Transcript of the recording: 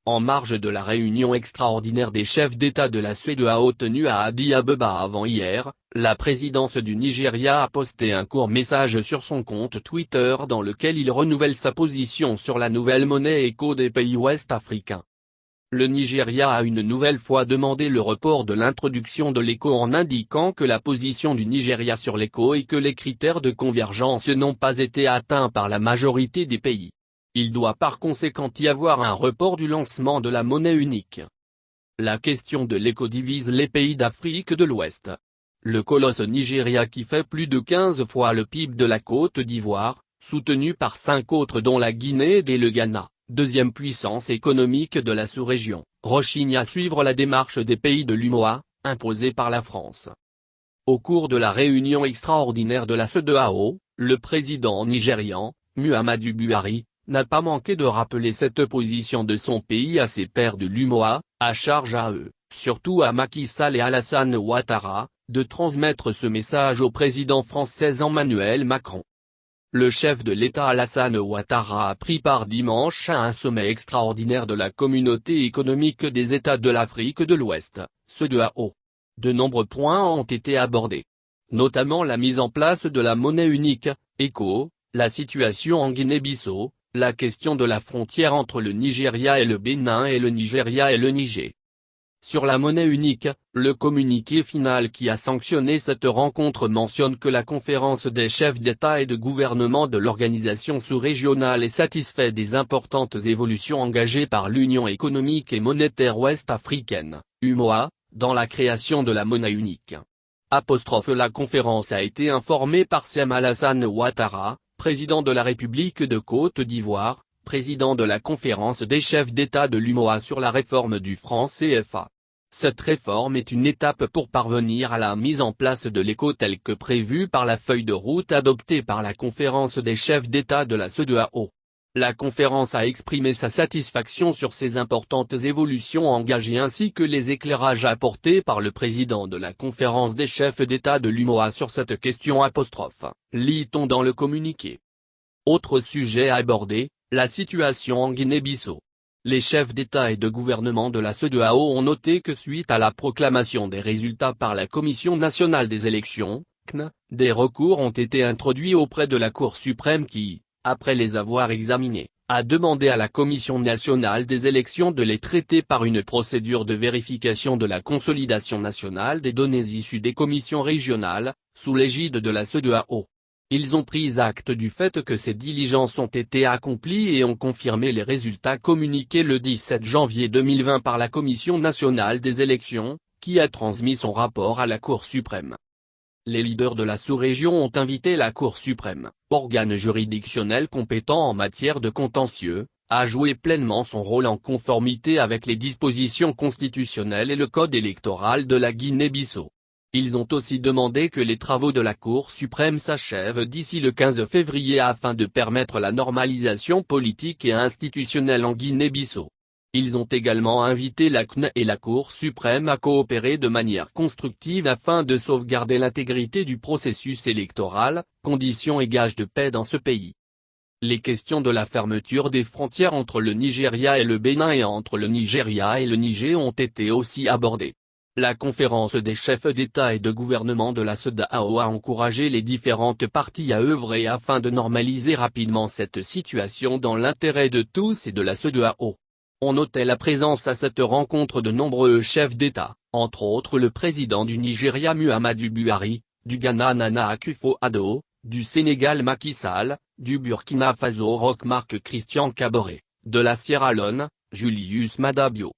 en marge de la réunion extraordinaire des chefs d'État de la CEDEAO tenue à Addis Abeba avant-hier, la présidence du Nigeria a posté un court message sur son compte Twitter dans lequel il renouvelle sa position sur la nouvelle monnaie éco des pays ouest africains. Le Nigeria a une nouvelle fois demandé le report de l'introduction de l'éco en indiquant que la position du Nigeria sur l'éco et que les critères de convergence n'ont pas été atteints par la majorité des pays. Il doit par conséquent y avoir un report du lancement de la monnaie unique. La question de l'éco divise les pays d'Afrique de l'Ouest. Le colosse Nigeria qui fait plus de 15 fois le PIB de la Côte d'Ivoire, soutenu par 5 autres dont la Guinée et le Ghana, deuxième puissance économique de la sous-région, rechigne à suivre la démarche des pays de l'UEMOA, imposée par la France. Au cours de la réunion extraordinaire de la CEDEAO, le président nigérian, Muhammadu Buhari, n'a pas manqué de rappeler cette position de son pays à ses pairs de l'UEMOA, à charge à eux, surtout à Macky Sall et Alassane Ouattara, de transmettre ce message au président français Emmanuel Macron. Le chef de l'État Alassane Ouattara a pris part dimanche à un sommet extraordinaire de la Communauté économique des États de l'Afrique de l'Ouest, CEDEAO. De nombreux points ont été abordés. Notamment la mise en place de la monnaie unique, ECO, la situation en Guinée-Bissau, la question de la frontière entre le Nigeria et le Bénin et le Nigeria et le Niger. Sur la monnaie unique, le communiqué final qui a sanctionné cette rencontre mentionne que la conférence des chefs d'État et de gouvernement de l'organisation sous-régionale est satisfaite des importantes évolutions engagées par l'Union économique et monétaire ouest-africaine, UEMOA, dans la création de la monnaie unique. La conférence a été informée par Sem Alassane Ouattara, président de la République de Côte d'Ivoire, président de la conférence des chefs d'État de l'UEMOA sur la réforme du franc CFA. Cette réforme est une étape pour parvenir à la mise en place de l'éco telle que prévue par la feuille de route adoptée par la conférence des chefs d'État de la CEDEAO. La conférence a exprimé sa satisfaction sur ces importantes évolutions engagées ainsi que les éclairages apportés par le président de la conférence des chefs d'État de l'UEMOA sur cette question lit-on dans le communiqué. Autre sujet abordé, la situation en Guinée-Bissau. Les chefs d'État et de gouvernement de la CEDEAO ont noté que suite à la proclamation des résultats par la Commission nationale des élections, CNE, des recours ont été introduits auprès de la Cour suprême qui, après les avoir examinés, a demandé à la Commission nationale des élections de les traiter par une procédure de vérification de la consolidation nationale des données issues des commissions régionales, sous l'égide de la CEDEAO. Ils ont pris acte du fait que ces diligences ont été accomplies et ont confirmé les résultats communiqués le 17 janvier 2020 par la Commission nationale des élections, qui a transmis son rapport à la Cour suprême. Les leaders de la sous-région ont invité la Cour suprême, organe juridictionnel compétent en matière de contentieux, à jouer pleinement son rôle en conformité avec les dispositions constitutionnelles et le code électoral de la Guinée-Bissau. Ils ont aussi demandé que les travaux de la Cour suprême s'achèvent d'ici le 15 février afin de permettre la normalisation politique et institutionnelle en Guinée-Bissau. Ils ont également invité la CNE et la Cour suprême à coopérer de manière constructive afin de sauvegarder l'intégrité du processus électoral, condition et gage de paix dans ce pays. Les questions de la fermeture des frontières entre le Nigeria et le Bénin et entre le Nigeria et le Niger ont été aussi abordées. La conférence des chefs d'État et de gouvernement de la CEDEAO a encouragé les différentes parties à œuvrer afin de normaliser rapidement cette situation dans l'intérêt de tous et de la CEDEAO. On notait la présence à cette rencontre de nombreux chefs d'État, entre autres le président du Nigeria Muhammadu Buhari, du Ghana Nana Akufo-Addo, du Sénégal Macky Sall, du Burkina Faso Roch Marc Christian Kaboré, de la Sierra Leone, Julius Maada Bio.